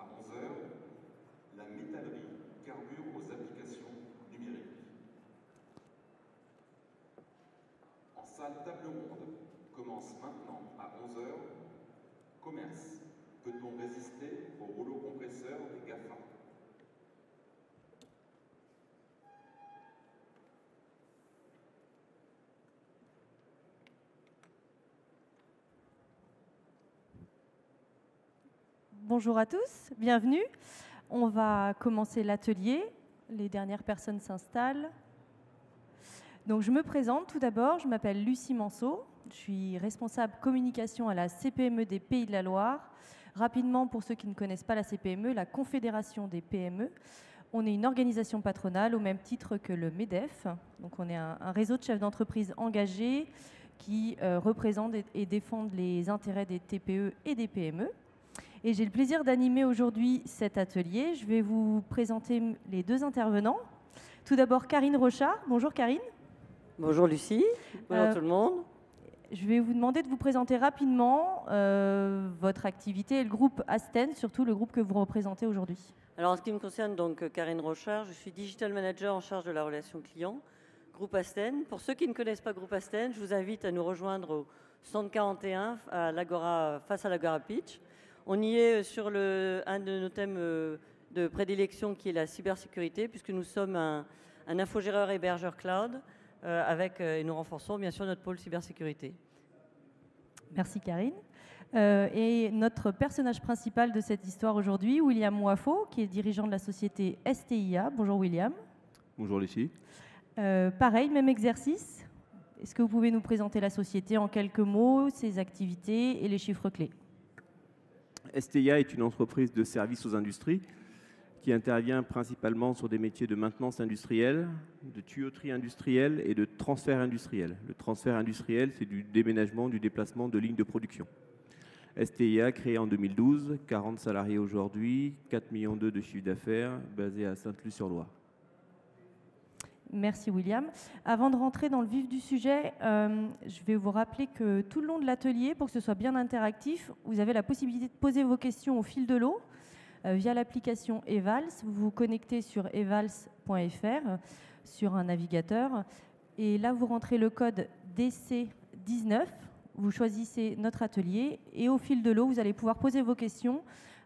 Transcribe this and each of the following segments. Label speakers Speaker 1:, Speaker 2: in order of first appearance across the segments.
Speaker 1: À 11 heures, la métallerie carbure aux applications numériques. En salle table ronde commence maintenant à 11 heures. Commerce. Peut-on résister au rouleau compresseur des GAFA?
Speaker 2: Bonjour à tous, bienvenue. On va commencer l'atelier. Les dernières personnes s'installent. Donc je me présente tout d'abord, je m'appelle Lucie Manceau, je suis responsable communication à la CPME des Pays de la Loire. Rapidement, pour ceux qui ne connaissent pas la CPME, la Confédération des PME. On est une organisation patronale au même titre que le MEDEF. Donc on est un réseau de chefs d'entreprise engagés qui représentent et défendent les intérêts des TPE et des PME. Et j'ai le plaisir d'animer aujourd'hui cet atelier. Je vais vous présenter les deux intervenants. Tout d'abord, Karine Rochard. Bonjour Karine.
Speaker 3: Bonjour Lucie. Bonjour tout le monde.
Speaker 2: Je vais vous demander de vous présenter rapidement votre activité et le groupe Asten, surtout le groupe que vous représentez aujourd'hui.
Speaker 3: Alors en ce qui me concerne, donc Karine Rochard, je suis Digital Manager en charge de la relation client, groupe Asten. Pour ceux qui ne connaissent pas groupe Asten, je vous invite à nous rejoindre au stand 41 à l'Agora, face à l'Agora Pitch. On y est sur un de nos thèmes de prédilection qui est la cybersécurité, puisque nous sommes un infogéreur hébergeur cloud et nous renforçons bien sûr notre pôle cybersécurité.
Speaker 2: Merci Karine. Et notre personnage principal de cette histoire aujourd'hui, William Wafo, qui est dirigeant de la société STIA. Bonjour William.
Speaker 4: Bonjour Lucie.
Speaker 2: Pareil, même exercice. Est-ce que vous pouvez nous présenter la société en quelques mots, ses activités et les chiffres clés?
Speaker 4: STIA est une entreprise de services aux industries qui intervient principalement sur des métiers de maintenance industrielle, de tuyauterie industrielle et de transfert industriel. Le transfert industriel, c'est du déménagement, du déplacement de lignes de production. STIA, créée en 2012, 40 salariés aujourd'hui, 4,2 millions de chiffre d'affaires, basé à Sainte-Luce-sur-Loire.
Speaker 2: Merci William. Avant de rentrer dans le vif du sujet, je vais vous rappeler que tout le long de l'atelier, pour que ce soit bien interactif, vous avez la possibilité de poser vos questions au fil de l'eau via l'application Evals. Vous vous connectez sur evals.fr sur un navigateur et là vous rentrez le code DC19, vous choisissez notre atelier et au fil de l'eau vous allez pouvoir poser vos questions.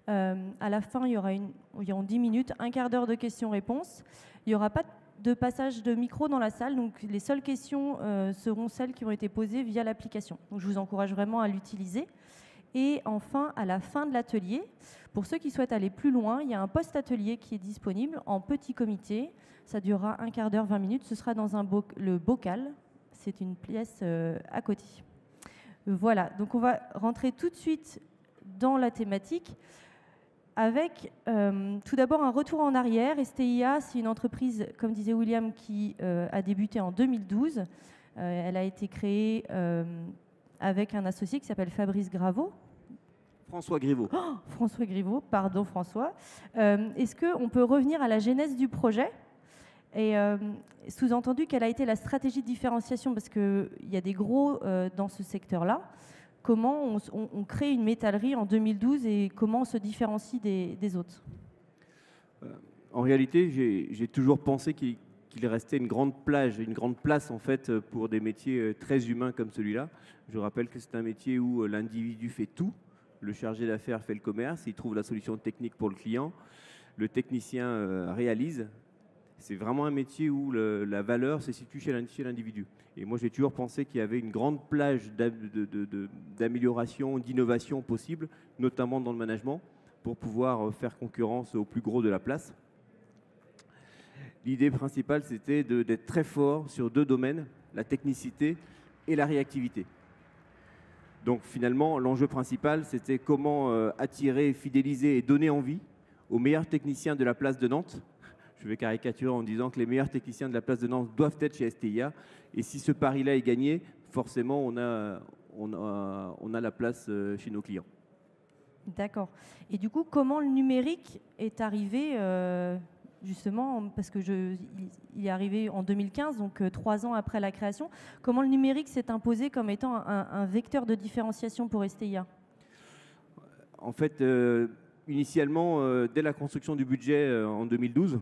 Speaker 2: À la fin, il y aura environ 10 minutes, un quart d'heure de questions-réponses. Il n'y aura pas de passage de micro dans la salle, donc les seules questions seront celles qui ont été posées via l'application. Donc je vous encourage vraiment à l'utiliser. Et enfin, à la fin de l'atelier, pour ceux qui souhaitent aller plus loin, il y a un post-atelier qui est disponible en petit comité. Ça durera un quart d'heure, 20 minutes. Ce sera dans le bocal. C'est une pièce à côté. Voilà, donc on va rentrer tout de suite dans la thématique. Avec tout d'abord un retour en arrière. STIA, c'est une entreprise, comme disait William, qui a débuté en 2012. Elle a été créée avec un associé qui s'appelle Fabrice Graveau.
Speaker 4: François Griveau.
Speaker 2: Oh, François Griveau, pardon François. Est-ce qu'on peut revenir à la genèse du projet? Et sous-entendu, quelle a été la stratégie de différenciation? Parce qu'il y a des gros dans ce secteur-là. Comment on crée une métallerie en 2012 et comment on se différencie des autres?
Speaker 4: En réalité, j'ai toujours pensé qu'il restait une grande place en fait pour des métiers très humains comme celui-là. Je rappelle que c'est un métier où l'individu fait tout. Le chargé d'affaires fait le commerce, il trouve la solution technique pour le client. Le technicien réalise. C'est vraiment un métier où la valeur se situe chez l'individu. Et moi, j'ai toujours pensé qu'il y avait une grande plage d'amélioration, d'innovation possible, notamment dans le management, pour pouvoir faire concurrence aux plus gros de la place. L'idée principale, c'était d'être très fort sur deux domaines, la technicité et la réactivité. Donc finalement, l'enjeu principal, c'était comment attirer, fidéliser et donner envie aux meilleurs techniciens de la place de Nantes. Je vais caricaturer en disant que les meilleurs techniciens de la place de Nantes doivent être chez STIA. Et si ce pari-là est gagné, forcément, on a la place chez nos clients.
Speaker 2: D'accord. Et du coup, comment le numérique est arrivé justement, parce que il est arrivé en 2015, donc 3 ans après la création. Comment le numérique s'est imposé comme étant un vecteur de différenciation pour STIA?
Speaker 4: En fait, initialement, dès la construction du budget en 2012,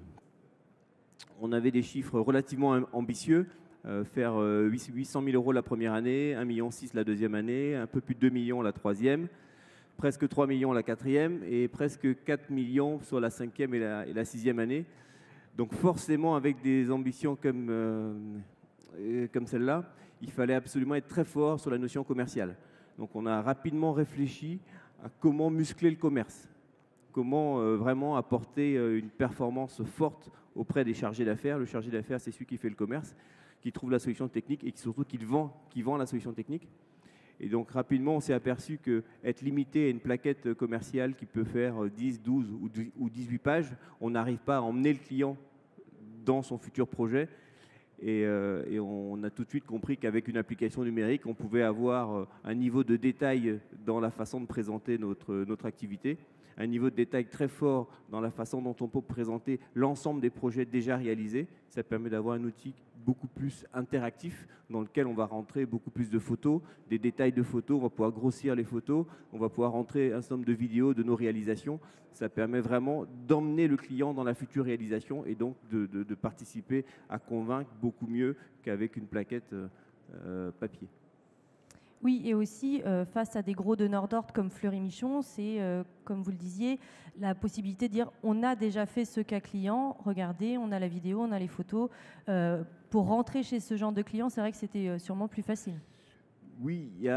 Speaker 4: on avait des chiffres relativement ambitieux, faire 800 000 € la première année, 1,6 million la deuxième année, un peu plus de 2 millions la troisième, presque 3 millions la quatrième et presque 4 millions sur la cinquième et la sixième année. Donc forcément, avec des ambitions comme celle-là, il fallait absolument être très fort sur la notion commerciale. Donc on a rapidement réfléchi à comment muscler le commerce, comment vraiment apporter une performance forte auprès des chargés d'affaires. Le chargé d'affaires, c'est celui qui fait le commerce, qui trouve la solution technique et surtout qui vend la solution technique. Et donc rapidement, on s'est aperçu qu'être limité à une plaquette commerciale qui peut faire 10, 12 ou 18 pages, on n'arrive pas à emmener le client dans son futur projet. Et on a tout de suite compris qu'avec une application numérique, on pouvait avoir un niveau de détail dans la façon de présenter notre activité, un niveau de détail très fort dans la façon dont on peut présenter l'ensemble des projets déjà réalisés. Ça permet d'avoir un outil beaucoup plus interactif dans lequel on va rentrer beaucoup plus de photos, des détails de photos, on va pouvoir grossir les photos, on va pouvoir rentrer un certain nombre de vidéos de nos réalisations. Ça permet vraiment d'emmener le client dans la future réalisation et donc de participer à convaincre beaucoup mieux qu'avec une plaquette papier.
Speaker 2: Oui, et aussi, face à des gros donneurs d'ordre comme Fleury-Michon, c'est, comme vous le disiez, la possibilité de dire on a déjà fait ce cas client, regardez, on a la vidéo, on a les photos. Pour rentrer chez ce genre de client, c'est vrai que c'était sûrement plus facile.
Speaker 4: Oui, il y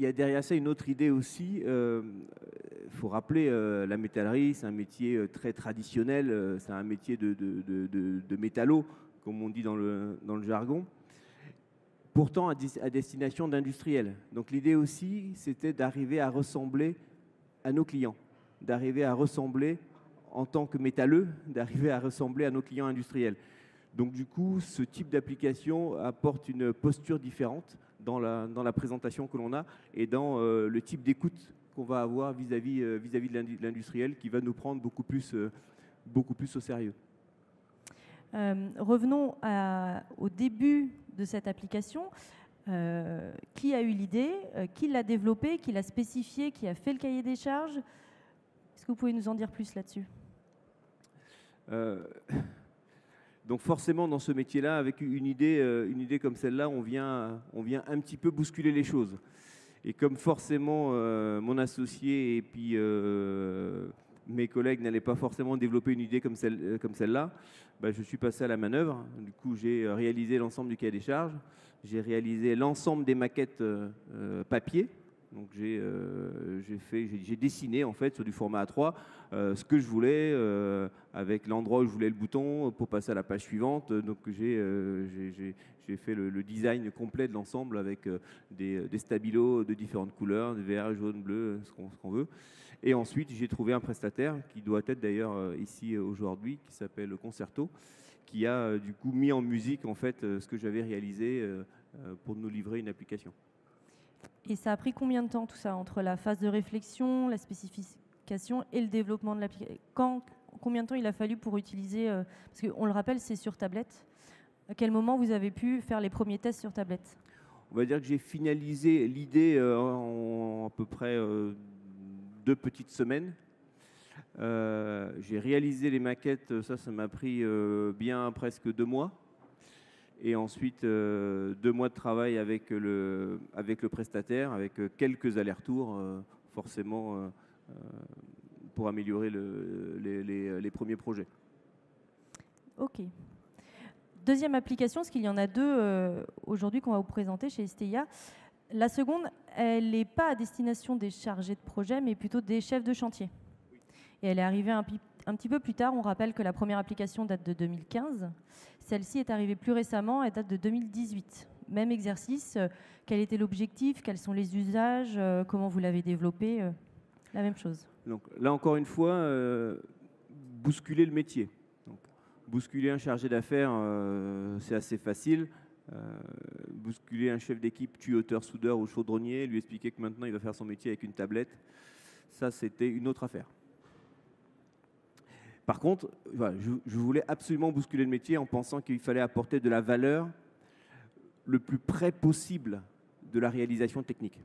Speaker 4: a derrière ça une autre idée aussi. Faut rappeler, la métallerie, c'est un métier très traditionnel, c'est un métier de métallo, comme on dit dans le jargon. Pourtant à destination d'industriels. Donc l'idée aussi, c'était d'arriver à ressembler à nos clients, d'arriver à ressembler en tant que métalleux, d'arriver à ressembler à nos clients industriels. Donc du coup, ce type d'application apporte une posture différente dans la présentation que l'on a et dans le type d'écoute qu'on va avoir vis-à-vis de l'industriel qui va nous prendre beaucoup plus au sérieux.
Speaker 2: Revenons au début de cette application. Qui a eu l'idée, qui l'a développée, qui l'a spécifiée, qui a fait le cahier des charges? Est-ce que vous pouvez nous en dire plus là-dessus?
Speaker 4: Donc forcément, dans ce métier-là, avec une idée comme celle-là, on vient un petit peu bousculer les choses. Et comme forcément mon associé et puis mes collègues n'allaient pas forcément développer une idée comme celle-là, bah, je suis passé à la manœuvre. Du coup, j'ai réalisé l'ensemble du cahier des charges. J'ai réalisé l'ensemble des maquettes papier. Donc j'ai dessiné en fait sur du format A3 ce que je voulais avec l'endroit où je voulais le bouton pour passer à la page suivante. Donc j'ai fait le design complet de l'ensemble avec des stabilos de différentes couleurs, vert, jaune, bleu, ce qu'on veut. Et ensuite, j'ai trouvé un prestataire qui doit être d'ailleurs ici aujourd'hui, qui s'appelle Concerto, qui a du coup mis en musique en fait ce que j'avais réalisé pour nous livrer une application.
Speaker 2: Et ça a pris combien de temps tout ça, entre la phase de réflexion, la spécification et le développement de l'application? Combien de temps il a fallu pour utiliser, parce qu'on le rappelle, c'est sur tablette. À quel moment vous avez pu faire les premiers tests sur tablette?
Speaker 4: On va dire que j'ai finalisé l'idée en à peu près 2 petites semaines. J'ai réalisé les maquettes, ça m'a pris bien presque 2 mois. Et ensuite 2 mois de travail avec le prestataire, avec quelques allers-retours forcément pour améliorer les premiers projets.
Speaker 2: Ok. Deuxième application, parce qu'il y en a 2 aujourd'hui qu'on va vous présenter chez STIA. La seconde, elle n'est pas à destination des chargés de projet, mais plutôt des chefs de chantier. Et elle est arrivée un petit peu plus tard. On rappelle que la première application date de 2015. Celle-ci est arrivée plus récemment, elle date de 2018. Même exercice, quel était l'objectif, quels sont les usages, comment vous l'avez développé, la même chose.
Speaker 4: Donc là encore une fois, bousculer le métier. Donc, bousculer un chargé d'affaires, c'est assez facile. Bousculer un chef d'équipe tuyauteur, soudeur ou chaudronnier, lui expliquer que maintenant il va faire son métier avec une tablette, ça c'était une autre affaire. Par contre, voilà, je voulais absolument bousculer le métier en pensant qu'il fallait apporter de la valeur le plus près possible de la réalisation technique.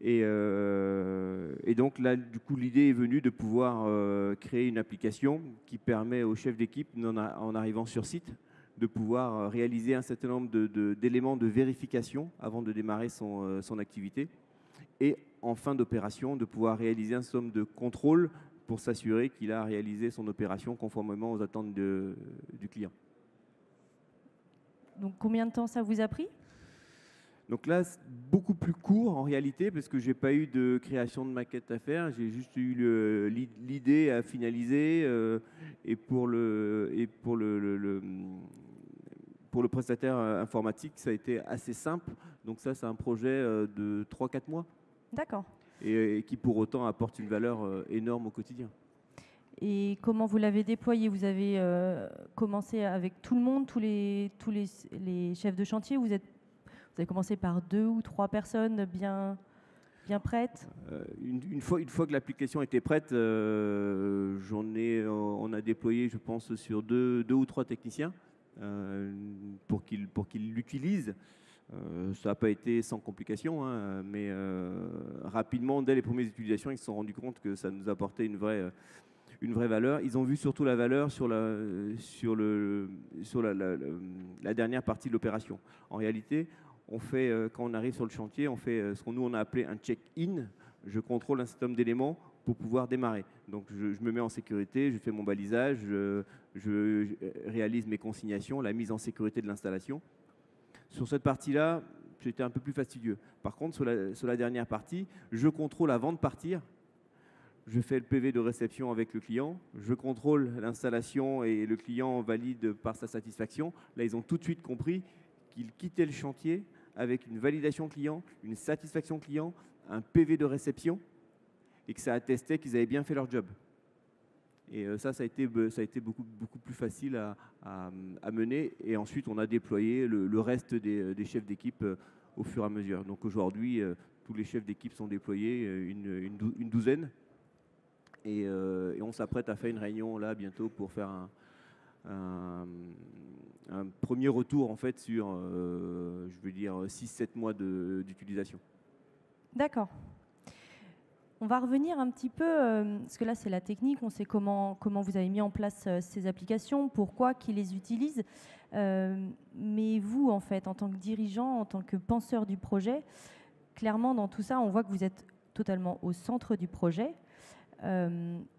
Speaker 4: Et donc là, du coup, l'idée est venue de pouvoir créer une application qui permet au chef d'équipe, en arrivant sur site, de pouvoir réaliser un certain nombre d'éléments de vérification avant de démarrer son activité. Et en fin d'opération, de pouvoir réaliser un certain nombre de contrôles pour s'assurer qu'il a réalisé son opération conformément aux attentes du client.
Speaker 2: Donc combien de temps ça vous a pris ?
Speaker 4: Donc là, c'est beaucoup plus court en réalité, parce que je n'ai pas eu de création de maquette à faire. J'ai juste eu l'idée à finaliser. Et pour le prestataire informatique, ça a été assez simple. Donc ça, c'est un projet de 3-4 mois.
Speaker 2: D'accord.
Speaker 4: Et qui pour autant apporte une valeur énorme au quotidien.
Speaker 2: Et comment vous l'avez déployé ? Vous avez commencé avec tout le monde, tous les chefs de chantier ? Vous avez commencé par 2 ou 3 personnes bien prêtes ?
Speaker 4: Une fois que l'application était prête, on a déployé, je pense, sur 2 ou 3 techniciens pour qu'ils l'utilisent. Ça n'a pas été sans complication, hein, mais rapidement, dès les premières utilisations, ils se sont rendus compte que ça nous apportait une vraie valeur. Ils ont vu surtout la valeur sur la dernière partie de l'opération. En réalité, quand on arrive sur le chantier, on fait ce qu'on a appelé un check-in. Je contrôle un certain nombre d'éléments pour pouvoir démarrer. Donc je me mets en sécurité, je fais mon balisage, je réalise mes consignations, la mise en sécurité de l'installation. Sur cette partie-là, c'était un peu plus fastidieux. Par contre, sur la dernière partie, je contrôle avant de partir. Je fais le PV de réception avec le client, je contrôle l'installation et le client valide par sa satisfaction. Là, ils ont tout de suite compris qu'ils quittaient le chantier avec une validation client, une satisfaction client, un PV de réception et que ça attestait qu'ils avaient bien fait leur job. Et ça a été beaucoup plus facile à mener. Et ensuite, on a déployé le reste des chefs d'équipe au fur et à mesure. Donc aujourd'hui, tous les chefs d'équipe sont déployés, une douzaine. Et on s'apprête à faire une réunion là bientôt pour faire un premier retour en fait sur, je veux dire, 6-7 mois d'utilisation.
Speaker 2: D'accord. On va revenir un petit peu, parce que là c'est la technique, on sait comment vous avez mis en place ces applications, pourquoi, qui les utilise. Mais vous, en fait, en tant que dirigeant, en tant que penseur du projet, clairement dans tout ça, on voit que vous êtes totalement au centre du projet.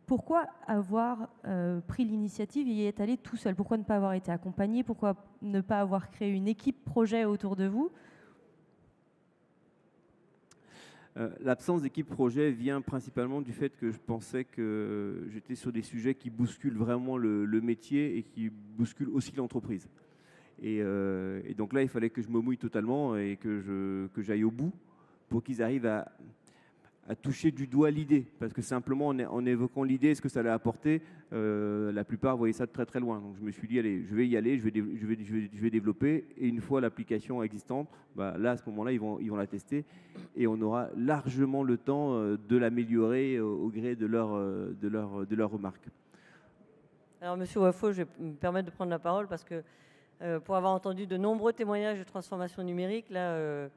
Speaker 2: Pourquoi avoir pris l'initiative et y être allé tout seul ? Pourquoi ne pas avoir été accompagné ? Pourquoi ne pas avoir créé une équipe projet autour de vous ?
Speaker 4: L'absence d'équipe projet vient principalement du fait que je pensais que j'étais sur des sujets qui bousculent vraiment le métier et qui bousculent aussi l'entreprise. Et donc là, il fallait que je me mouille totalement et que j'aille au bout pour qu'ils arrivent à toucher du doigt l'idée. Parce que simplement, en évoquant l'idée, ce que ça allait apporter, la plupart voyaient ça de très très loin. Donc je me suis dit, allez, je vais y aller, je vais développer. Et une fois l'application existante, là, à ce moment-là, ils vont la tester. Et on aura largement le temps de l'améliorer au gré de leurs remarques.
Speaker 3: Alors, Monsieur Wafo, je vais me permettre de prendre la parole parce que pour avoir entendu de nombreux témoignages de transformation numérique, là,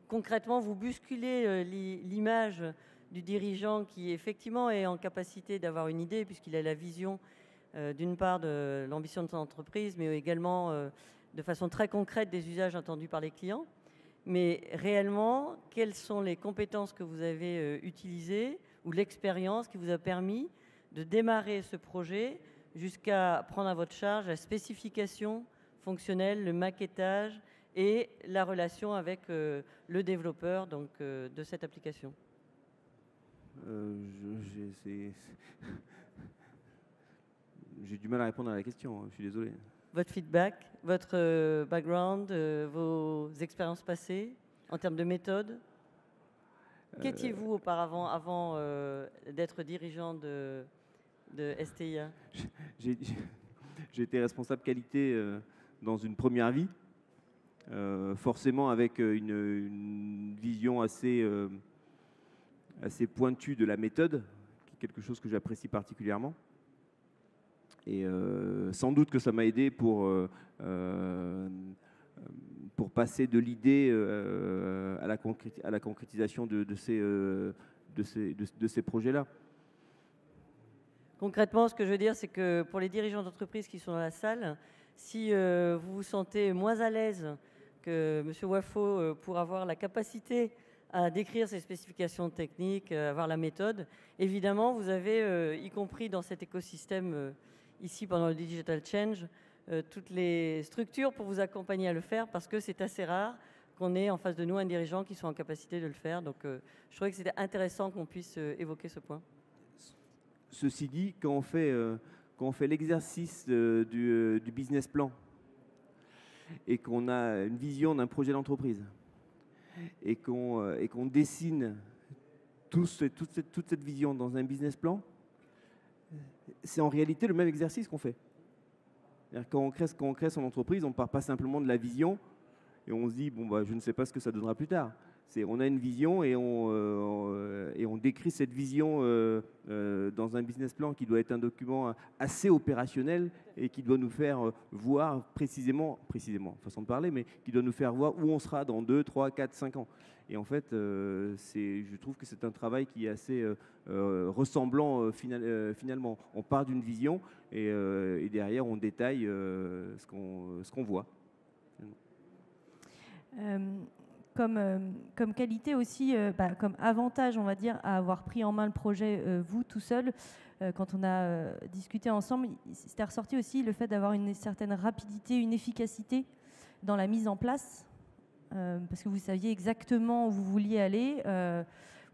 Speaker 3: concrètement, vous bousculez l'image du dirigeant qui, effectivement, est en capacité d'avoir une idée puisqu'il a la vision, d'une part, de l'ambition de son entreprise, mais également de façon très concrète des usages attendus par les clients. Mais réellement, quelles sont les compétences que vous avez utilisées ou l'expérience qui vous a permis de démarrer ce projet jusqu'à prendre à votre charge la spécification fonctionnelle, le maquettage et la relation avec le développeur donc, de cette application?
Speaker 4: J'ai du mal à répondre à la question, je suis désolé.
Speaker 3: Votre feedback, votre background, vos expériences passées en termes de méthode. Qu'étiez-vous auparavant, avant d'être dirigeant de STIA?
Speaker 4: J'ai été responsable qualité dans une première vie, forcément avec une vision assez pointue de la méthode, qui est quelque chose que j'apprécie particulièrement. Et sans doute que ça m'a aidé pour pour passer de l'idée à la concrétisation de ces projets-là.
Speaker 3: Concrètement, ce que je veux dire, c'est que pour les dirigeants d'entreprise qui sont dans la salle, si vous vous sentez moins à l'aise que M. Wafo pour avoir la capacité à décrire ces spécifications techniques, avoir la méthode, évidemment, vous avez, y compris dans cet écosystème ici pendant le Digital Change, toutes les structures pour vous accompagner à le faire, parce que c'est assez rare qu'on ait en face de nous un dirigeant qui soit en capacité de le faire. Donc, je trouvais que c'était intéressant qu'on puisse évoquer ce point.
Speaker 4: Ceci dit, quand on fait l'exercice du business plan et qu'on a une vision d'un projet d'entreprise et qu'on dessine toute cette vision dans un business plan, c'est en réalité le même exercice qu'on fait. Quand on crée son entreprise, on ne part pas simplement de la vision et on se dit, bon, bah, je ne sais pas ce que ça donnera plus tard. On a une vision et on décrit cette vision dans un business plan qui doit être un document assez opérationnel et qui doit nous faire voir précisément, façon de parler, mais qui doit nous faire voir où on sera dans 2, 3, 4, 5 ans. Et en fait, je trouve que c'est un travail qui est assez ressemblant finalement. On part d'une vision et derrière on détaille ce qu'on voit.
Speaker 2: Comme qualité aussi, comme avantage, on va dire, à avoir pris en main le projet, vous, tout seul, quand on a discuté ensemble, c'était ressorti aussi le fait d'avoir une certaine rapidité, une efficacité dans la mise en place, parce que vous saviez exactement où vous vouliez aller,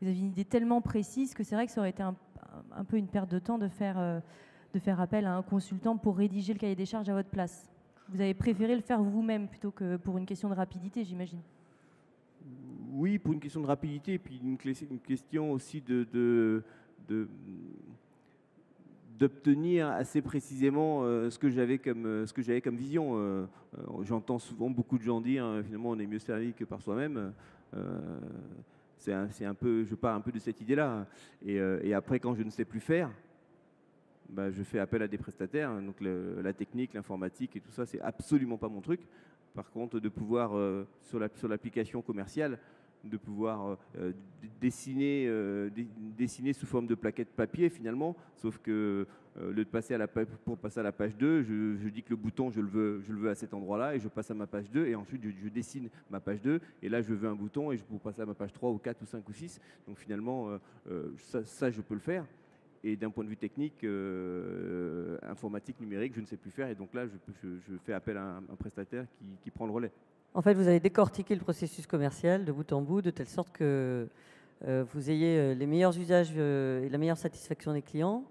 Speaker 2: vous aviez une idée tellement précise que c'est vrai que ça aurait été un peu une perte de temps de faire appel à un consultant pour rédiger le cahier des charges à votre place. Vous avez préféré le faire vous-même plutôt que pour une question de rapidité, j'imagine.
Speaker 4: Oui, pour une question de rapidité, et puis une question aussi d'obtenir assez précisément ce que j'avais comme vision. J'entends souvent beaucoup de gens dire finalement on est mieux servi que par soi-même. Je pars un peu de cette idée-là. Et après, quand je ne sais plus faire, bah, je fais appel à des prestataires. Donc la technique, l'informatique et tout ça, c'est absolument pas mon truc. Par contre, de pouvoir sur l'application commerciale, de pouvoir dessiner sous forme de plaquettes papier finalement, sauf que pour passer à la page 2, je dis que le bouton je le veux à cet endroit-là et je passe à ma page 2 et ensuite je dessine ma page 2 et là je veux un bouton et je peux passer à ma page 3 ou 4 ou 5 ou 6. Donc finalement ça je peux le faire. Et d'un point de vue technique, informatique, numérique, je ne sais plus faire. Et donc là, je fais appel à un prestataire qui prend le relais. En
Speaker 3: fait, vous avez décortiqué le processus commercial de bout en bout, de telle sorte que vous ayez les meilleurs usages et la meilleure satisfaction des clients.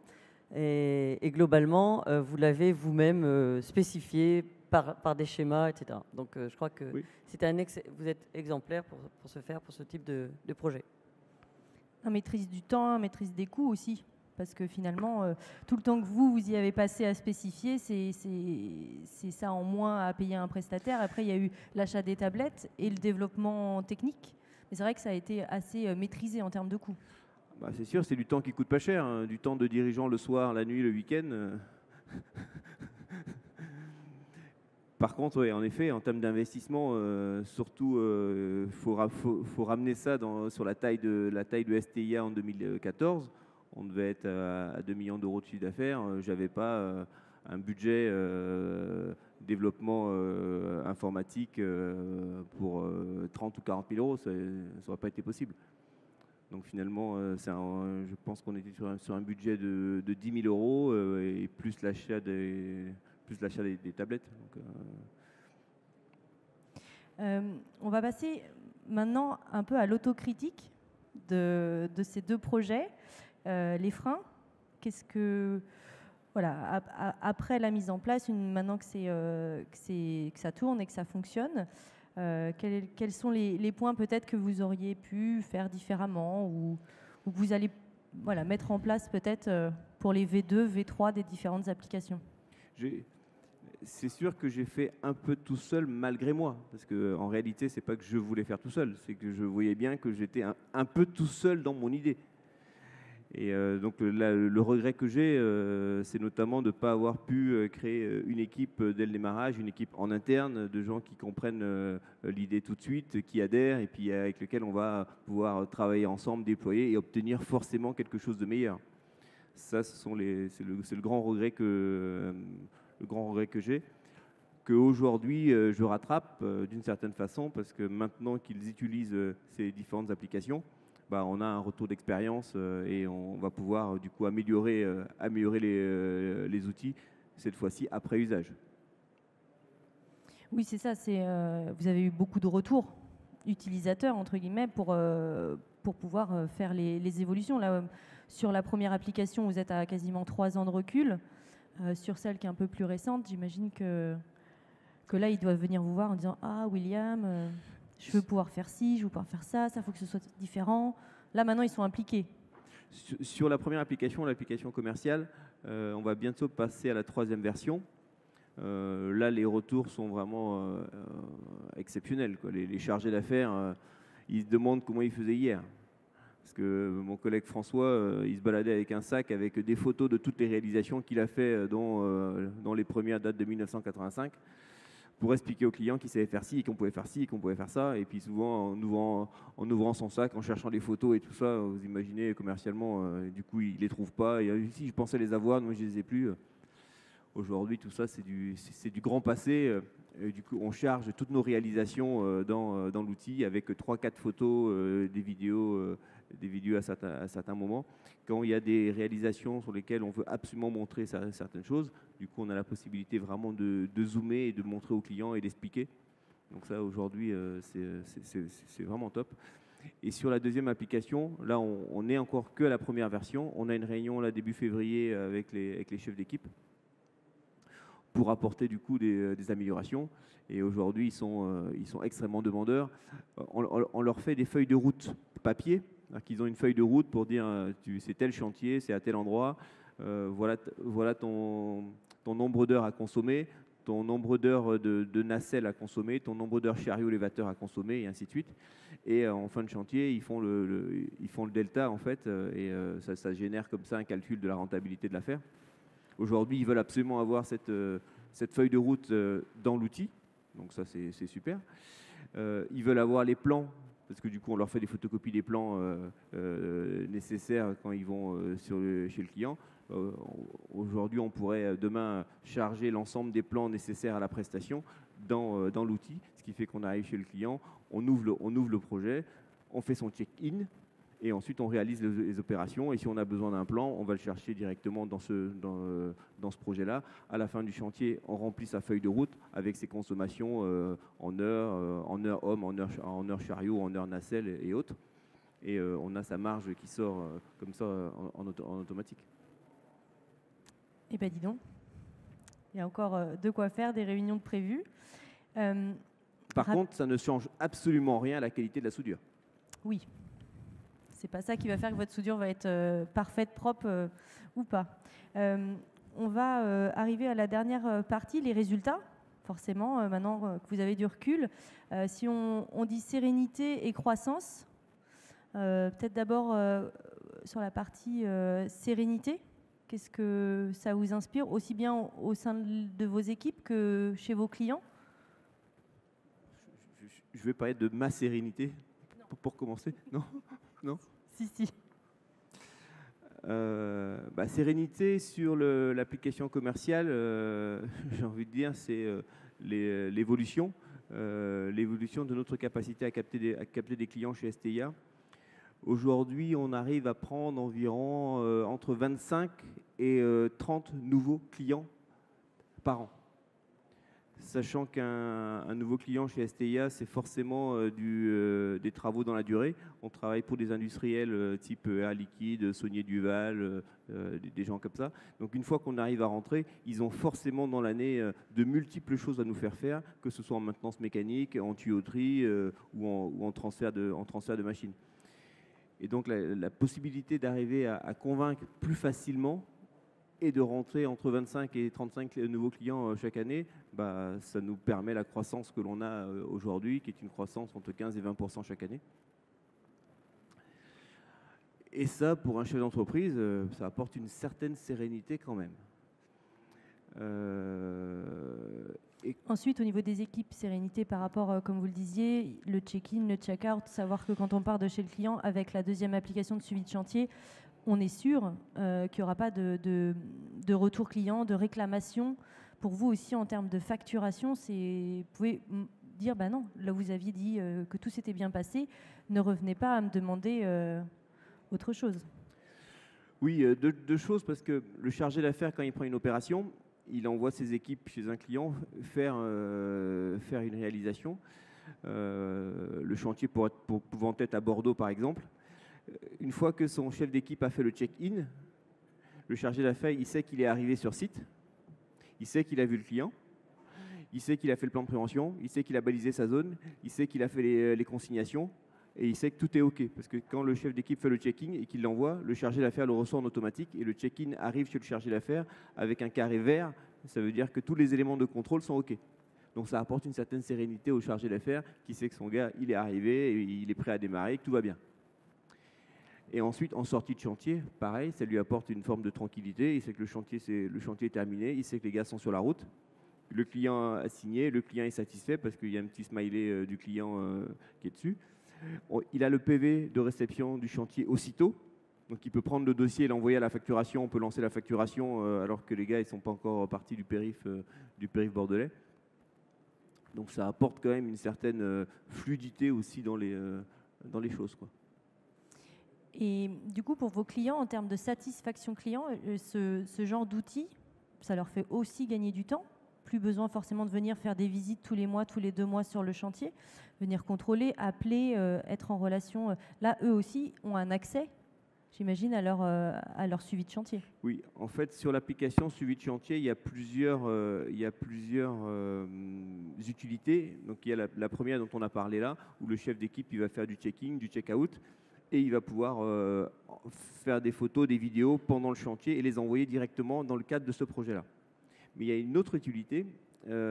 Speaker 3: Et globalement, vous l'avez vous-même spécifié par des schémas, etc. Donc je crois que oui. Vous êtes exemplaire pour ce type de projet.
Speaker 2: Un maîtrise du temps, maîtrise des coûts aussi. Parce que finalement, tout le temps que vous y avez passé à spécifier, c'est ça en moins à payer à un prestataire. Après, il y a eu l'achat des tablettes et le développement technique. Mais c'est vrai que ça a été assez maîtrisé en termes de coûts.
Speaker 4: Bah, c'est sûr, c'est du temps qui coûte pas cher. Hein. Du temps de dirigeant le soir, la nuit, le week-end. Par contre, ouais, en effet, en termes d'investissement, surtout, faut ramener ça sur la taille de STIA en 2014. On devait être à 2 millions d'euros de chiffre d'affaires. Je n'avais pas un budget développement informatique pour 30 ou 40 000 euros. Ça n'aurait pas été possible. Donc finalement, je pense qu'on était sur un budget de 10 000 euros et plus l'achat des tablettes. Donc,
Speaker 2: on va passer maintenant un peu à l'autocritique de ces deux projets. Les freins, qu'est-ce que voilà après la mise en place, maintenant que ça tourne et que ça fonctionne, quels sont les points peut-être que vous auriez pu faire différemment ou que vous allez mettre en place peut-être pour les V2, V3 des différentes applications?
Speaker 4: C'est sûr que j'ai fait un peu tout seul malgré moi, parce que en réalité c'est pas que je voulais faire tout seul, c'est que je voyais bien que j'étais un peu tout seul dans mon idée. Et donc le regret que j'ai, c'est notamment de ne pas avoir pu créer une équipe dès le démarrage, une équipe en interne de gens qui comprennent l'idée tout de suite, qui adhèrent et puis avec lesquels on va pouvoir travailler ensemble, déployer et obtenir forcément quelque chose de meilleur. Ça, c'est le grand regret que j'ai, qu'aujourd'hui je rattrape d'une certaine façon, parce que maintenant qu'ils utilisent ces différentes applications, on a un retour d'expérience et on va pouvoir du coup améliorer les outils, cette fois-ci après usage.
Speaker 2: Oui, c'est ça. Vous avez eu beaucoup de retours utilisateurs, entre guillemets, pour pouvoir faire les évolutions. Là, sur la première application, vous êtes à quasiment 3 ans de recul. Sur celle qui est un peu plus récente, j'imagine que là, ils doivent venir vous voir en disant « Ah, William, je veux pouvoir faire ci, je veux pouvoir faire ça, faut que ce soit différent. » Là, maintenant, ils sont impliqués.
Speaker 4: Sur la première application, l'application commerciale, on va bientôt passer à la 3e version. Là, les retours sont vraiment exceptionnels, quoi. Les chargés d'affaires, ils se demandent comment ils faisaient hier. Parce que mon collègue François, il se baladait avec un sac avec des photos de toutes les réalisations qu'il a fait dans les premières dates de 1985. Pour expliquer aux clients qu'ils savaient faire ci, et qu'on pouvait faire ci, et qu'on pouvait faire ça. Et puis souvent, en ouvrant son sac, en cherchant des photos et tout ça, vous imaginez commercialement, du coup, ils ne les trouvent pas. Et si je pensais les avoir, moi, je ne les ai plus. Aujourd'hui, tout ça, c'est du grand passé. Et du coup, on charge toutes nos réalisations dans l'outil avec 3-4 photos, des vidéos à certains moments. Quand il y a des réalisations sur lesquelles on veut absolument montrer certaines choses, du coup, on a la possibilité vraiment de zoomer et de montrer aux clients et d'expliquer. Donc ça, aujourd'hui, c'est vraiment top. Et sur la 2e application, là, on n'est encore que à la première version. On a une réunion là début février avec les chefs d'équipe pour apporter du coup des améliorations. Et aujourd'hui, ils sont extrêmement demandeurs. On leur fait des feuilles de route papier, qu'ils ont une feuille de route pour dire c'est tel chantier, c'est à tel endroit, voilà ton nombre d'heures à consommer, ton nombre d'heures de nacelle à consommer, ton nombre d'heures chariot élévateur à consommer, et ainsi de suite. Et en fin de chantier, ils font le delta, en fait, et ça génère comme ça un calcul de la rentabilité de l'affaire. Aujourd'hui, ils veulent absolument avoir cette feuille de route dans l'outil, donc ça, c'est super. Ils veulent avoir les plans, parce que du coup, on leur fait des photocopies des plans nécessaires quand ils vont chez le client. Aujourd'hui, on pourrait demain charger l'ensemble des plans nécessaires à la prestation dans l'outil, ce qui fait qu'on arrive chez le client, on ouvre le projet, on fait son check-in, et ensuite on réalise les opérations. Et si on a besoin d'un plan, on va le chercher directement dans ce projet-là. À la fin du chantier, on remplit sa feuille de route avec ses consommations en heures homme, en heures chariot, en heures nacelle et autres. Et on a sa marge qui sort comme ça en automatique.
Speaker 2: Eh bien, dis donc, il y a encore de quoi faire, des réunions de prévues.
Speaker 4: Par contre, ça ne change absolument rien à la qualité de la soudure.
Speaker 2: Oui. C'est pas ça qui va faire que votre soudure va être parfaite, propre ou pas. On va arriver à la dernière partie, les résultats. Forcément, maintenant que vous avez du recul, si on dit sérénité et croissance, peut-être d'abord sur la partie sérénité, qu'est-ce que ça vous inspire, aussi bien au sein de vos équipes que chez vos clients?
Speaker 4: Je vais parler de ma sérénité pour commencer. Non.
Speaker 2: Si.
Speaker 4: Sérénité sur l'application commerciale, j'ai envie de dire, c'est l'évolution de notre capacité à capter des clients chez STIA. Aujourd'hui, on arrive à prendre environ entre 25 et 30 nouveaux clients par an. Sachant qu'un nouveau client chez STIA, c'est forcément des travaux dans la durée. On travaille pour des industriels type Air Liquide, Saunier Duval, des gens comme ça. Donc une fois qu'on arrive à rentrer, ils ont forcément dans l'année de multiples choses à nous faire, que ce soit en maintenance mécanique, en tuyauterie ou en transfert de machines. Et donc la possibilité d'arriver à convaincre plus facilement et de rentrer entre 25 et 35 nouveaux clients chaque année, ça nous permet la croissance que l'on a aujourd'hui, qui est une croissance entre 15 et 20% chaque année. Et ça, pour un chef d'entreprise, ça apporte une certaine sérénité quand même.
Speaker 2: Ensuite, au niveau des équipes, sérénité par rapport, comme vous le disiez, le check-in, le check-out, savoir que quand on part de chez le client avec la deuxième application de suivi de chantier, on est sûr qu'il n'y aura pas de retour client, de réclamation. Pour vous aussi, en termes de facturation, vous pouvez dire, bah non, là vous aviez dit que tout s'était bien passé, ne revenez pas à me demander autre chose.
Speaker 4: Oui, deux choses, parce que le chargé d'affaires, quand il prend une opération, il envoie ses équipes chez un client faire une réalisation. Le chantier pouvant être à Bordeaux, par exemple. Une fois que son chef d'équipe a fait le check-in, le chargé d'affaires, il sait qu'il est arrivé sur site, il sait qu'il a vu le client, il sait qu'il a fait le plan de prévention, il sait qu'il a balisé sa zone, il sait qu'il a fait les consignations, et il sait que tout est OK. Parce que quand le chef d'équipe fait le check-in et qu'il l'envoie, le chargé d'affaires le reçoit en automatique, et le check-in arrive chez le chargé d'affaires avec un carré vert. Ça veut dire que tous les éléments de contrôle sont OK. Donc ça apporte une certaine sérénité au chargé d'affaires qui sait que son gars, il est arrivé, et il est prêt à démarrer, que tout va bien. Et ensuite, en sortie de chantier, pareil, ça lui apporte une forme de tranquillité. Il sait que le chantier est terminé, il sait que les gars sont sur la route. Le client a signé, le client est satisfait parce qu'il y a un petit smiley du client qui est dessus. Il a le PV de réception du chantier aussitôt. Donc il peut prendre le dossier et l'envoyer à la facturation. On peut lancer la facturation alors que les gars ne sont pas encore partis du périph' bordelais. Donc ça apporte quand même une certaine fluidité aussi dans les choses, quoi.
Speaker 2: Et du coup, pour vos clients, en termes de satisfaction client, ce genre d'outils, ça leur fait aussi gagner du temps. Plus besoin forcément de venir faire des visites tous les mois, tous les 2 mois sur le chantier, venir contrôler, appeler, être en relation. Là, eux aussi ont un accès, j'imagine, à leur suivi de chantier.
Speaker 4: Oui, en fait, sur l'application suivi de chantier, il y a plusieurs utilités. Donc, il y a la première dont on a parlé là, où le chef d'équipe il va faire du check-in, du check-out, et il va pouvoir faire des photos, des vidéos pendant le chantier et les envoyer directement dans le cadre de ce projet-là. Mais il y a une autre utilité,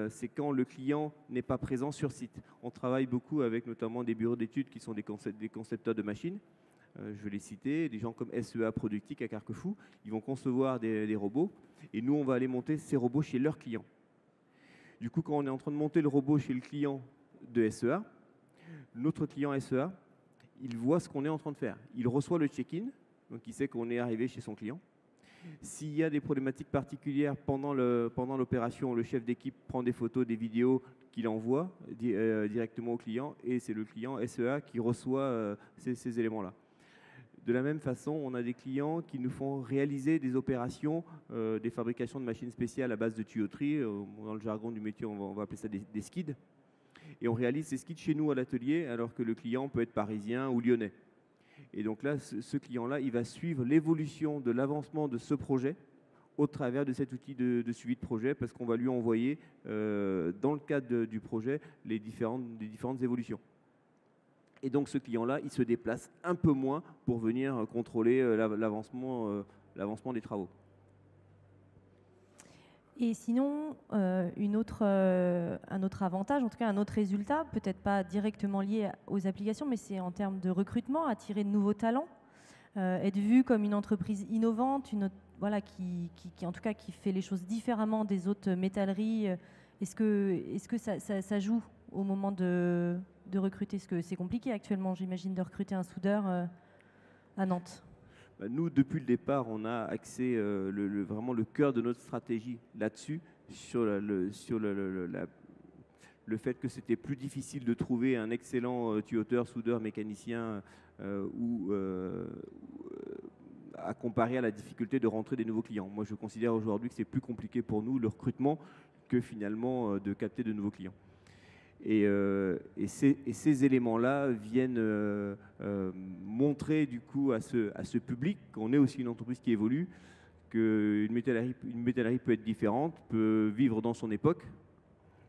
Speaker 4: c'est quand le client n'est pas présent sur site. On travaille beaucoup avec notamment des bureaux d'études qui sont des concepteurs de machines. Je vais les citer, des gens comme SEA Productique à Carquefou. Ils vont concevoir des robots et nous, on va aller monter ces robots chez leurs clients. Du coup, quand on est en train de monter le robot chez le client de SEA, notre client SEA, il voit ce qu'on est en train de faire. Il reçoit le check-in, donc il sait qu'on est arrivé chez son client. S'il y a des problématiques particulières pendant l'opération, le chef d'équipe prend des photos, des vidéos qu'il envoie directement au client et c'est le client SEA qui reçoit ces éléments-là. De la même façon, on a des clients qui nous font réaliser des opérations, des fabrications de machines spéciales à base de tuyauterie. Dans le jargon du métier, on va appeler ça des skids. Et on réalise ces skids chez nous à l'atelier alors que le client peut être parisien ou lyonnais. Et donc là, ce client-là, il va suivre l'évolution de l'avancement de ce projet au travers de cet outil de suivi de projet parce qu'on va lui envoyer, dans le cadre du projet, les différentes évolutions. Et donc ce client-là, il se déplace un peu moins pour venir contrôler l'avancement des travaux.
Speaker 2: Et sinon, un autre avantage, en tout cas un autre résultat, peut-être pas directement lié aux applications, mais c'est en termes de recrutement, attirer de nouveaux talents, être vu comme une entreprise innovante, qui en tout cas qui fait les choses différemment des autres métalleries. Est-ce que ça joue au moment de recruter? Est-ce que c'est compliqué actuellement, j'imagine, de recruter un soudeur à Nantes?
Speaker 4: Nous, depuis le départ, on a axé vraiment le cœur de notre stratégie là-dessus, sur le fait que c'était plus difficile de trouver un excellent tuyauteur, soudeur, mécanicien à comparer à la difficulté de rentrer des nouveaux clients. Moi, je considère aujourd'hui que c'est plus compliqué pour nous, le recrutement, que finalement de capter de nouveaux clients. Et ces éléments-là viennent montrer du coup à ce public qu'on est aussi une entreprise qui évolue, qu'une métallerie peut être différente, peut vivre dans son époque.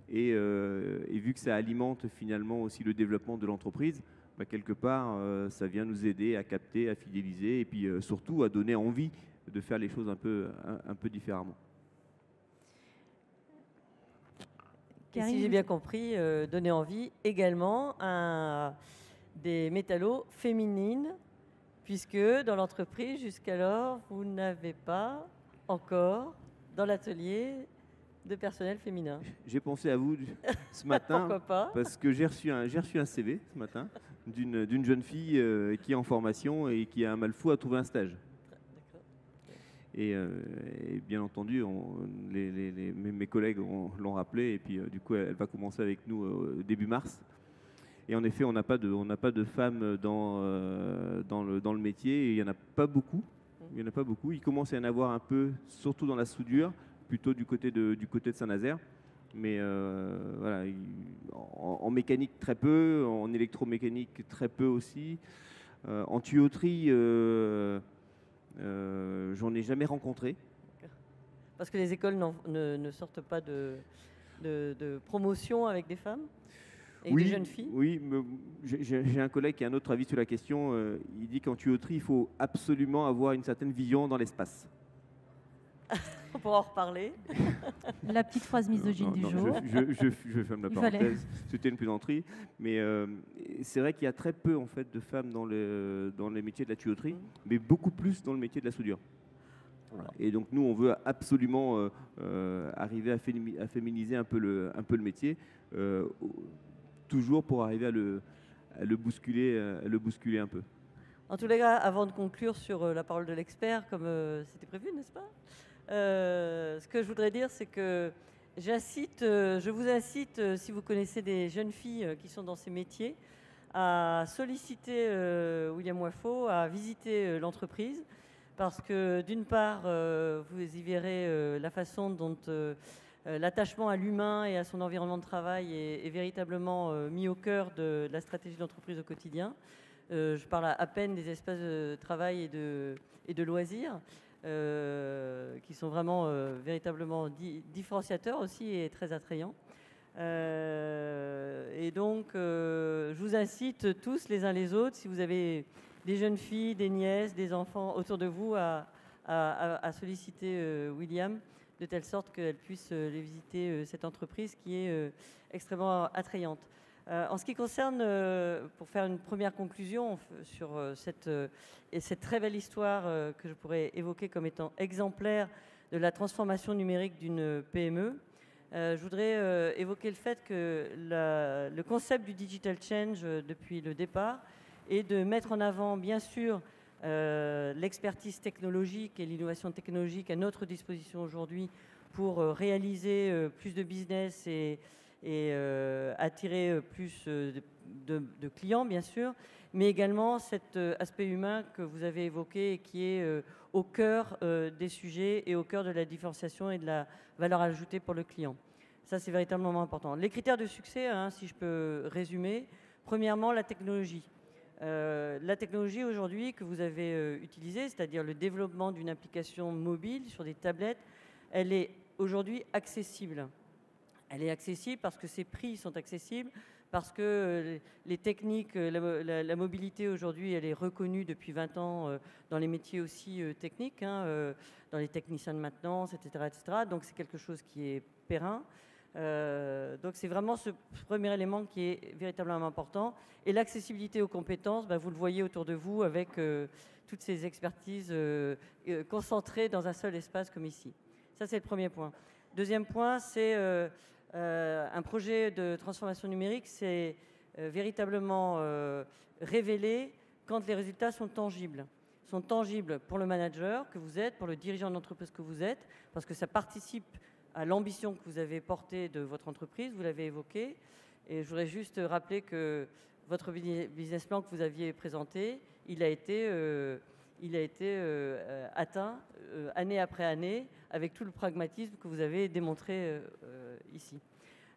Speaker 4: Et vu que ça alimente finalement aussi le développement de l'entreprise, quelque part, ça vient nous aider à capter, à fidéliser et puis surtout à donner envie de faire les choses un peu différemment.
Speaker 3: Et si j'ai bien compris, donner envie également à des métallos féminines puisque dans l'entreprise, jusqu'alors, vous n'avez pas encore dans l'atelier de personnel féminin.
Speaker 4: J'ai pensé à vous ce matin.
Speaker 3: Pourquoi pas?
Speaker 4: Parce que j'ai reçu un CV ce matin d'une jeune fille qui est en formation et qui a un mal fou à trouver un stage. Et bien entendu, mes collègues l'ont rappelé et puis du coup, elle va commencer avec nous début mars. Et en effet, on n'a pas de femmes dans le métier et il n'y en a pas beaucoup. Il commence à y en avoir un peu, surtout dans la soudure, plutôt du côté de Saint-Nazaire. Mais voilà, en mécanique très peu, en électromécanique très peu aussi. En tuyauterie, j'en ai jamais rencontré.
Speaker 3: Parce que les écoles ne sortent pas de promotion avec des femmes et des jeunes filles.
Speaker 4: Oui, j'ai un collègue qui a un autre avis sur la question. Il dit qu'en tuyauterie, il faut absolument avoir une certaine vision dans l'espace.
Speaker 3: On pourra en reparler.
Speaker 2: La petite phrase misogyne du jour.
Speaker 4: Je ferme la parenthèse. C'était une plaisanterie. Mais c'est vrai qu'il y a très peu en fait, de femmes dans les métiers de la tuyauterie, mais beaucoup plus dans le métier de la soudure. Voilà. Et donc nous, on veut absolument arriver à féminiser un peu le métier, toujours pour arriver à le bousculer un peu.
Speaker 3: En tous les cas, avant de conclure sur la parole de l'expert, comme c'était prévu, n'est-ce pas? Ce que je voudrais dire, c'est que je vous incite, si vous connaissez des jeunes filles qui sont dans ces métiers, à solliciter William Wafo, à visiter l'entreprise, parce que d'une part, vous y verrez la façon dont l'attachement à l'humain et à son environnement de travail est véritablement mis au cœur de la stratégie de l'entreprise au quotidien. Je parle à peine des espaces de travail et de loisirs, qui sont vraiment véritablement différenciateurs aussi et très attrayants. Et donc, je vous incite tous les uns les autres, si vous avez des jeunes filles, des nièces, des enfants autour de vous, à solliciter William, de telle sorte qu'elle puisse les visiter cette entreprise qui est extrêmement attrayante. En ce qui concerne, pour faire une première conclusion sur cette très belle histoire que je pourrais évoquer comme étant exemplaire de la transformation numérique d'une PME, je voudrais évoquer le fait que le concept du digital change depuis le départ est de mettre en avant, bien sûr, l'expertise technologique et l'innovation technologique à notre disposition aujourd'hui pour réaliser plus de business et attirer plus de clients, bien sûr, mais également cet aspect humain que vous avez évoqué et qui est au cœur des sujets et au cœur de la différenciation et de la valeur ajoutée pour le client. Ça, c'est véritablement important. Les critères de succès, si je peux résumer, premièrement, la technologie. La technologie aujourd'hui que vous avez utilisée, c'est-à-dire le développement d'une application mobile sur des tablettes, elle est aujourd'hui accessible. Elle est accessible parce que ses prix sont accessibles, parce que les techniques, la mobilité aujourd'hui, elle est reconnue depuis 20 ans dans les métiers aussi techniques, dans les techniciens de maintenance, etc. Donc c'est quelque chose qui est périn. Donc c'est vraiment ce premier élément qui est véritablement important. Et l'accessibilité aux compétences, vous le voyez autour de vous avec toutes ces expertises concentrées dans un seul espace comme ici. Ça, c'est le premier point. Deuxième point, c'est un projet de transformation numérique, c'est véritablement révélé quand les résultats sont tangibles. Sont tangibles pour le manager que vous êtes, pour le dirigeant de l'entreprise que vous êtes, parce que ça participe à l'ambition que vous avez portée de votre entreprise, vous l'avez évoqué. Et je voudrais juste rappeler que votre business plan que vous aviez présenté, il a été atteint année après année avec tout le pragmatisme que vous avez démontré ici.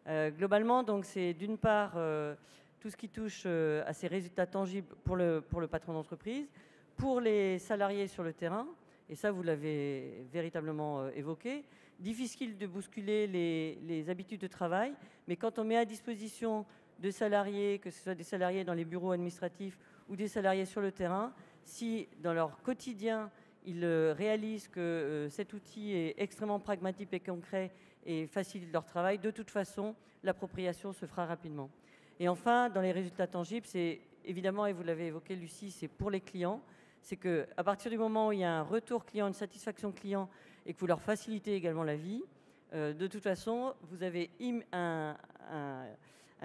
Speaker 3: Globalement, donc, c'est d'une part tout ce qui touche à ces résultats tangibles pour le patron d'entreprise, pour les salariés sur le terrain, et ça vous l'avez véritablement évoqué. Difficile de bousculer les habitudes de travail, mais quand on met à disposition de salariés, que ce soit des salariés dans les bureaux administratifs ou des salariés sur le terrain, si dans leur quotidien, ils réalisent que cet outil est extrêmement pragmatique et concret et facilite leur travail, de toute façon, l'appropriation se fera rapidement. Et enfin, dans les résultats tangibles, c'est évidemment, et vous l'avez évoqué Lucie, c'est pour les clients, C'est qu'à partir du moment où il y a un retour client, une satisfaction client, et que vous leur facilitez également la vie, de toute façon, vous avez un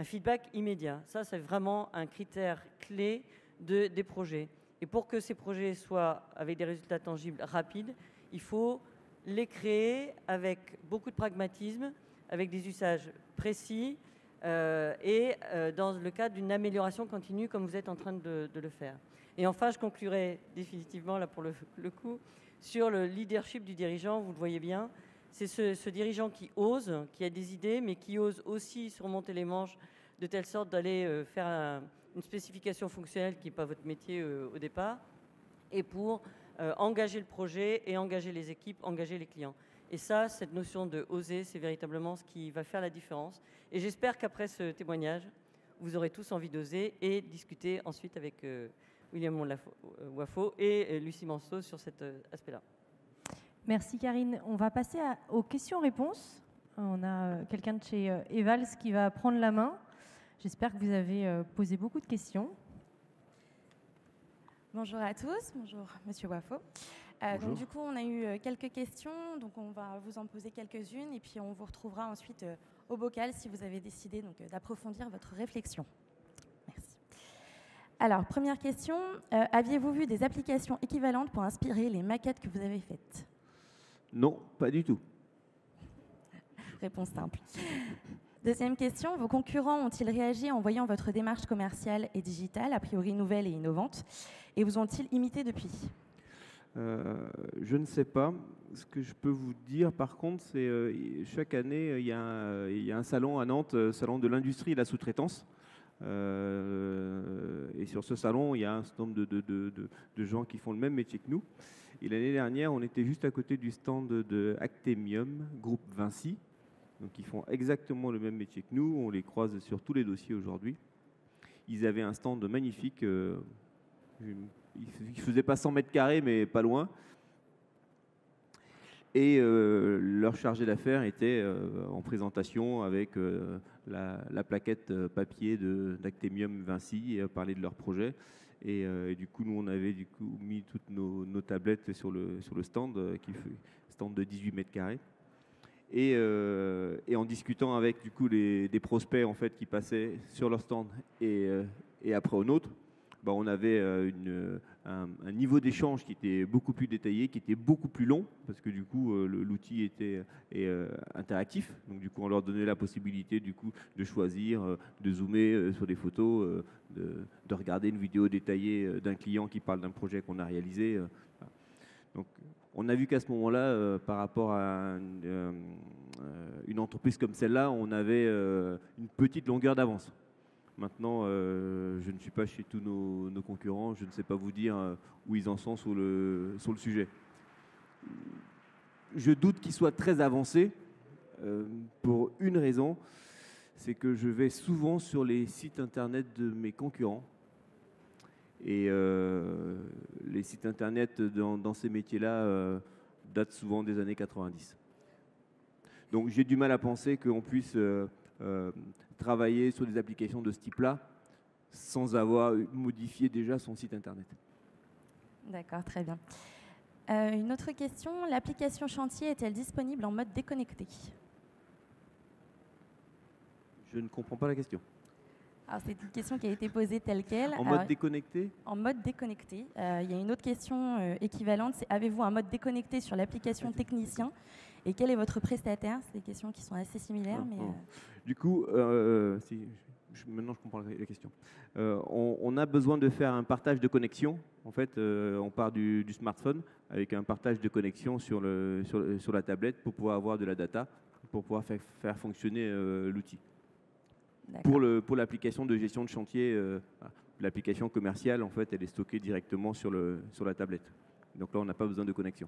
Speaker 3: feedback immédiat. Ça, c'est vraiment un critère clé des projets. Et pour que ces projets soient avec des résultats tangibles rapides, il faut les créer avec beaucoup de pragmatisme, avec des usages précis et dans le cadre d'une amélioration continue comme vous êtes en train de le faire. Et enfin, je conclurai définitivement, là pour le coup, sur le leadership du dirigeant. Vous le voyez bien, c'est ce dirigeant qui ose, qui a des idées, mais qui ose aussi surmonter les manches de telle sorte d'aller faire une spécification fonctionnelle qui n'est pas votre métier au départ, et pour engager le projet et engager les équipes, engager les clients. Et ça, cette notion de oser, c'est véritablement ce qui va faire la différence. Et j'espère qu'après ce témoignage, vous aurez tous envie d'oser et discuter ensuite avec William Wafo et Lucie Manceau sur cet aspect-là.
Speaker 2: Merci Karine. On va passer aux questions-réponses. On a quelqu'un de chez Evals qui va prendre la main. J'espère que vous avez posé beaucoup de questions.
Speaker 5: Bonjour à tous, bonjour Monsieur Wafo. Donc, du coup, on a eu quelques questions, donc on va vous en poser quelques-unes et puis on vous retrouvera ensuite au bocal si vous avez décidé d'approfondir votre réflexion. Merci. Alors, première question, aviez-vous vu des applications équivalentes pour inspirer les maquettes que vous avez faites?
Speaker 4: Non, pas du tout.
Speaker 5: Réponse simple. Deuxième question, vos concurrents ont-ils réagi en voyant votre démarche commerciale et digitale, a priori nouvelle et innovante, et vous ont-ils imité depuis?
Speaker 4: Je ne sais pas. Ce que je peux vous dire, par contre, c'est chaque année, il y a un salon à Nantes, salon de l'industrie et de la sous-traitance. Et sur ce salon, il y a un certain nombre de gens qui font le même métier que nous. Et l'année dernière, on était juste à côté du stand de Actemium, groupe Vinci. Donc ils font exactement le même métier que nous, on les croise sur tous les dossiers aujourd'hui. Ils avaient un stand magnifique, il ne faisait pas 100 mètres carrés, mais pas loin. Et leur chargé d'affaires était en présentation avec la plaquette papier d'Actemium Vinci et parler de leur projet. Et du coup, nous, on avait mis toutes nos tablettes sur le stand, qui fait stand de 18 mètres carrés. Et en discutant avec du coup des prospects en fait qui passaient sur leur stand et après au nôtre, bah, on avait un niveau d'échange qui était beaucoup plus détaillé, qui était beaucoup plus long parce que du coup l'outil était interactif. Donc du coup on leur donnait la possibilité du coup de choisir, de zoomer sur des photos, de regarder une vidéo détaillée d'un client qui parle d'un projet qu'on a réalisé. Donc on a vu qu'à ce moment-là, par rapport à une entreprise comme celle-là, on avait une petite longueur d'avance. Maintenant, je ne suis pas chez tous nos concurrents, je ne sais pas vous dire où ils en sont sur le sujet. Je doute qu'ils soient très avancés pour une raison, c'est que je vais souvent sur les sites internet de mes concurrents. Et les sites internet dans ces métiers-là datent souvent des années 90. Donc j'ai du mal à penser qu'on puisse travailler sur des applications de ce type-là sans avoir modifié déjà son site internet.
Speaker 5: D'accord, très bien. Une autre question, l'application Chantier est-elle disponible en mode déconnecté? Je
Speaker 4: ne comprends pas la question.
Speaker 5: Alors, c'est une question qui a été posée telle qu'elle.
Speaker 4: En mode déconnecté?
Speaker 5: En mode déconnecté. Il y a une autre question équivalente, c'est avez-vous un mode déconnecté sur l'application Technicien? Et quel est votre prestataire? C'est des questions qui sont assez similaires. Mais
Speaker 4: Du coup, maintenant je comprends la question. On a besoin de faire un partage de connexion. En fait, on part du smartphone avec un partage de connexion sur la tablette pour pouvoir avoir de la data, pour pouvoir faire fonctionner l'outil. Pour l'application de gestion de chantier, l'application commerciale, en fait, elle est stockée directement sur la tablette. Donc là, on n'a pas besoin de connexion.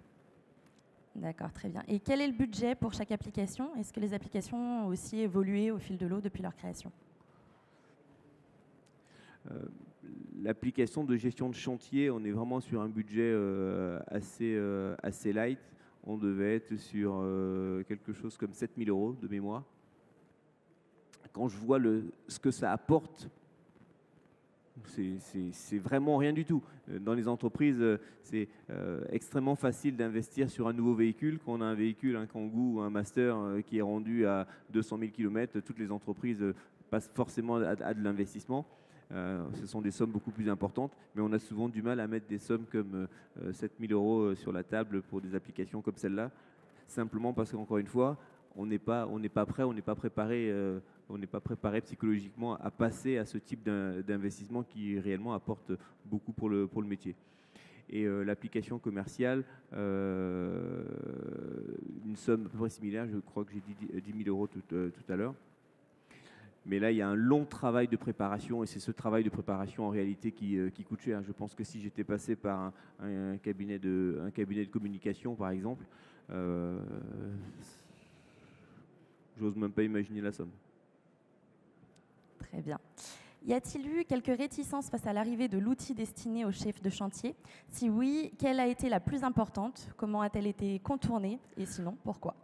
Speaker 5: D'accord, très bien. Et quel est le budget pour chaque application? Est-ce que les applications ont aussi évolué au fil de l'eau depuis leur création?
Speaker 4: L'application de gestion de chantier, on est vraiment sur un budget assez light. On devait être sur quelque chose comme 7 000 € de mémoire. Quand je vois ce que ça apporte C'est vraiment rien du tout. Dans les entreprises, c'est extrêmement facile d'investir sur un nouveau véhicule. Quand on a un véhicule, un Kangoo ou un Master qui est rendu à 200 000 km, toutes les entreprises passent forcément à de l'investissement. Ce sont des sommes beaucoup plus importantes, mais on a souvent du mal à mettre des sommes comme 7 000 € sur la table pour des applications comme celle-là, simplement parce qu'encore une fois, on n'est pas prêt, on n'est pas préparé. On n'est pas préparé psychologiquement à passer à ce type d'investissement qui réellement apporte beaucoup pour le métier. Et l'application commerciale, une somme à peu près similaire, je crois que j'ai dit 10 000 € tout à l'heure. Mais là, il y a un long travail de préparation et c'est ce travail de préparation en réalité qui coûte cher. Je pense que si j'étais passé par un cabinet de communication, par exemple, j'ose même pas imaginer la somme.
Speaker 5: Très bien. Y a-t-il eu quelques réticences face à l'arrivée de l'outil destiné aux chefs de chantier? Si oui, quelle a été la plus importante? Comment a-t-elle été contournée? Et sinon, pourquoi?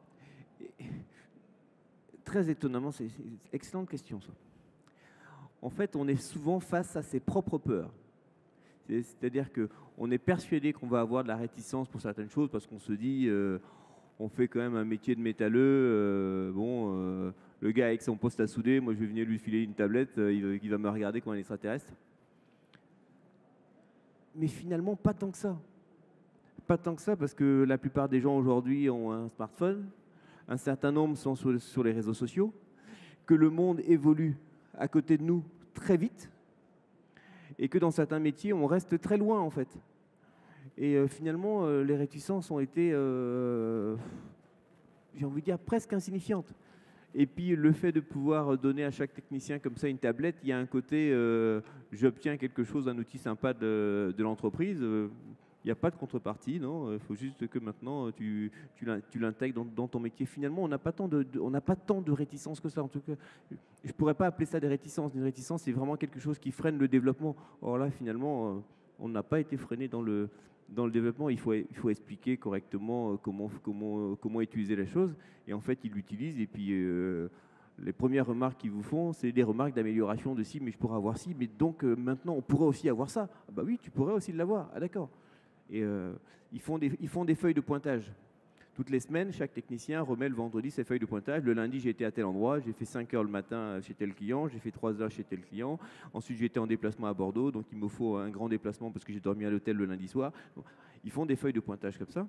Speaker 4: Très étonnamment, c'est une excellente question, ça. En fait, on est souvent face à ses propres peurs. C'est-à-dire qu'on est persuadé qu'on va avoir de la réticence pour certaines choses parce qu'on se dit, on fait quand même un métier de métalleux, le gars avec son poste à souder, moi je vais venir lui filer une tablette, il va me regarder comme un extraterrestre. Mais finalement, pas tant que ça. Pas tant que ça, parce que la plupart des gens aujourd'hui ont un smartphone, un certain nombre sont sur les réseaux sociaux, que le monde évolue à côté de nous très vite, et que dans certains métiers, on reste très loin en fait. Et finalement, les réticences ont été, j'ai envie de dire, presque insignifiantes. Et puis le fait de pouvoir donner à chaque technicien comme ça une tablette, il y a un côté, j'obtiens quelque chose, un outil sympa de l'entreprise. Il n'y a pas de contrepartie, non. Il faut juste que maintenant tu l'intègres dans ton métier. Finalement, on n'a pas tant de réticences que ça. En tout cas, je ne pourrais pas appeler ça des réticences. Des réticences, c'est vraiment quelque chose qui freine le développement. Or là, finalement, on n'a pas été freiné dans le développement. Il faut expliquer correctement comment utiliser la chose. Et en fait, ils l'utilisent. Et puis, les premières remarques qu'ils vous font, c'est des remarques d'amélioration de ci, mais je pourrais avoir ci. Mais donc, maintenant, on pourrait aussi avoir ça. Ah bah oui, tu pourrais aussi l'avoir. Ah d'accord. Et ils font des feuilles de pointage. Toutes les semaines, chaque technicien remet le vendredi ses feuilles de pointage. Le lundi, j'ai été à tel endroit, j'ai fait 5 heures le matin chez tel client, j'ai fait 3 heures chez tel client. Ensuite, j'ai été en déplacement à Bordeaux, donc il me faut un grand déplacement parce que j'ai dormi à l'hôtel le lundi soir. Donc, ils font des feuilles de pointage comme ça.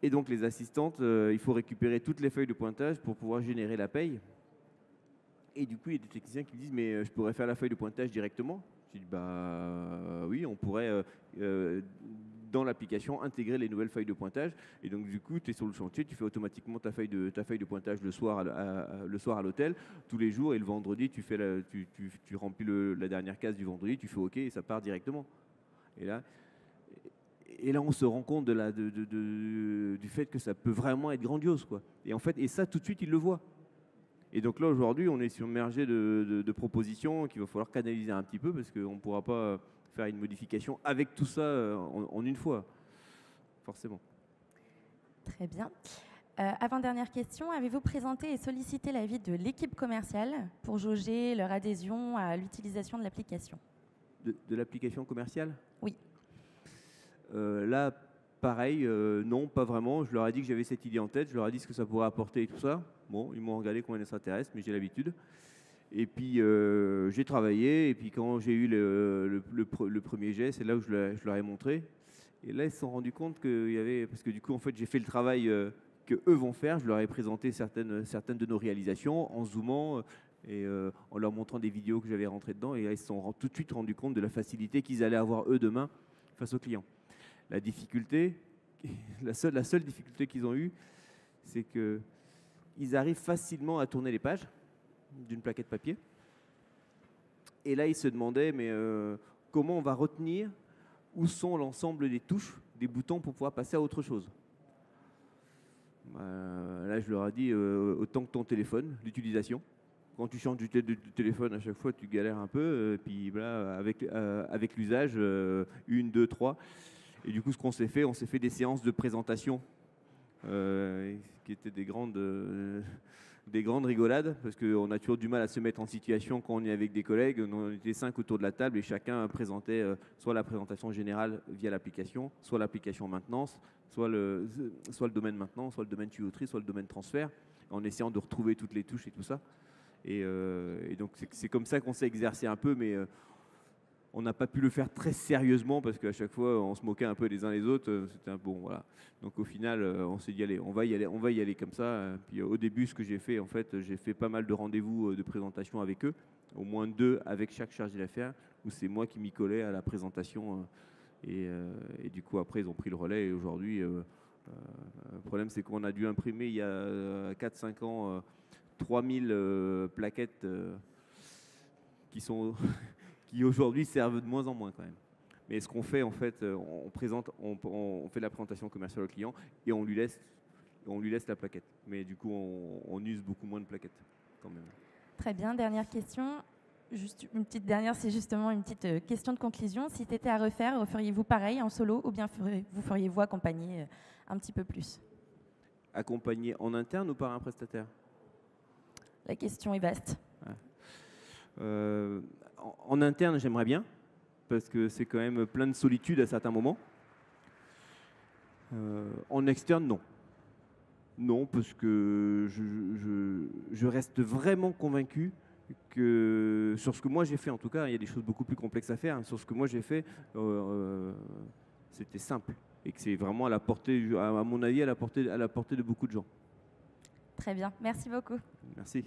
Speaker 4: Et donc, les assistantes, il faut récupérer toutes les feuilles de pointage pour pouvoir générer la paye. Et du coup, il y a des techniciens qui me disent « mais je pourrais faire la feuille de pointage directement ?» Je dis « bah oui, on pourrait… dans l'application, intégrer les nouvelles feuilles de pointage. Et donc, du coup, tu es sur le chantier, tu fais automatiquement ta feuille de pointage le soir à l'hôtel, tous les jours, et le vendredi, tu remplis la dernière case du vendredi, tu fais OK, et ça part directement. Et là, on se rend compte du fait que ça peut vraiment être grandiose, quoi. Et en fait, et ça, tout de suite, ils le voient. Et donc là, aujourd'hui, on est submergé de propositions qu'il va falloir canaliser un petit peu, parce qu'on ne pourra pas faire une modification avec tout ça en une fois, forcément.
Speaker 5: Très bien. Avant-dernière question, avez-vous présenté et sollicité l'avis de l'équipe commerciale pour jauger leur adhésion à l'utilisation de l'application?
Speaker 4: De l'application commerciale?
Speaker 5: Oui.
Speaker 4: Là, pareil, non, pas vraiment. Je leur ai dit que j'avais cette idée en tête, je leur ai dit ce que ça pourrait apporter et tout ça. Bon, ils m'ont regardé comme un extraterrestre, mais j'ai l'habitude. Et puis, j'ai travaillé, et puis quand j'ai eu le premier jet, c'est là où je leur ai montré. Et là, ils se sont rendus compte qu'il y avait… Parce que du coup, en fait, j'ai fait le travail qu'eux vont faire. Je leur ai présenté certaines de nos réalisations en zoomant et en leur montrant des vidéos que j'avais rentrées dedans. Et là, ils se sont tout de suite rendus compte de la facilité qu'ils allaient avoir, eux, demain, face aux clients. La difficulté, la seule difficulté qu'ils ont eue, c'est qu'ils arrivent facilement à tourner les pages d'une plaquette papier. Et là, ils se demandaient, mais comment on va retenir où sont l'ensemble des touches, des boutons pour pouvoir passer à autre chose. Là, je leur ai dit, autant que ton téléphone, l'utilisation. Quand tu changes du téléphone, à chaque fois, tu galères un peu. Puis voilà, avec l'usage, 1, 2, 3. Et du coup, ce qu'on s'est fait des séances de présentation qui étaient des grandes rigolades, parce qu'on a toujours du mal à se mettre en situation quand on est avec des collègues. On était 5 autour de la table et chacun présentait soit la présentation générale via l'application, soit l'application maintenance, soit le domaine maintenance, soit le domaine tuyauterie, soit le domaine transfert, en essayant de retrouver toutes les touches et tout ça. Et donc c'est comme ça qu'on s'est exercé un peu, mais on n'a pas pu le faire très sérieusement parce qu'à chaque fois on se moquait un peu les uns les autres. C'était un bon, voilà. Donc au final on s'est dit allez, on va y aller comme ça. Puis au début ce que j'ai fait, en fait, j'ai fait pas mal de rendez-vous de présentation avec eux, au moins 2 avec chaque chargé d'affaires, où c'est moi qui m'y collais à la présentation. Et du coup après ils ont pris le relais et aujourd'hui le problème c'est qu'on a dû imprimer il y a 4-5 ans 3000 plaquettes qui aujourd'hui servent de moins en moins quand même. Mais ce qu'on fait en fait, on fait la présentation commerciale au client et on lui laisse la plaquette. Mais du coup on use beaucoup moins de plaquettes quand même.
Speaker 5: Très bien, dernière question. Juste une petite dernière, c'est justement une petite question de conclusion. Si c'était à refaire, referiez-vous pareil en solo ou bien vous feriez-vous accompagner un petit peu plus?
Speaker 4: Accompagné en interne ou par un prestataire?
Speaker 5: La question est vaste.
Speaker 4: Ouais. En interne, j'aimerais bien, parce que c'est quand même plein de solitude à certains moments. En externe, non. Non, parce que je reste vraiment convaincu que sur ce que moi j'ai fait, en tout cas, il y a des choses beaucoup plus complexes à faire. Hein. Sur ce que moi j'ai fait, c'était simple et que c'est vraiment à la portée, à mon avis, à la portée de beaucoup de gens.
Speaker 5: Très bien, merci beaucoup.
Speaker 4: Merci.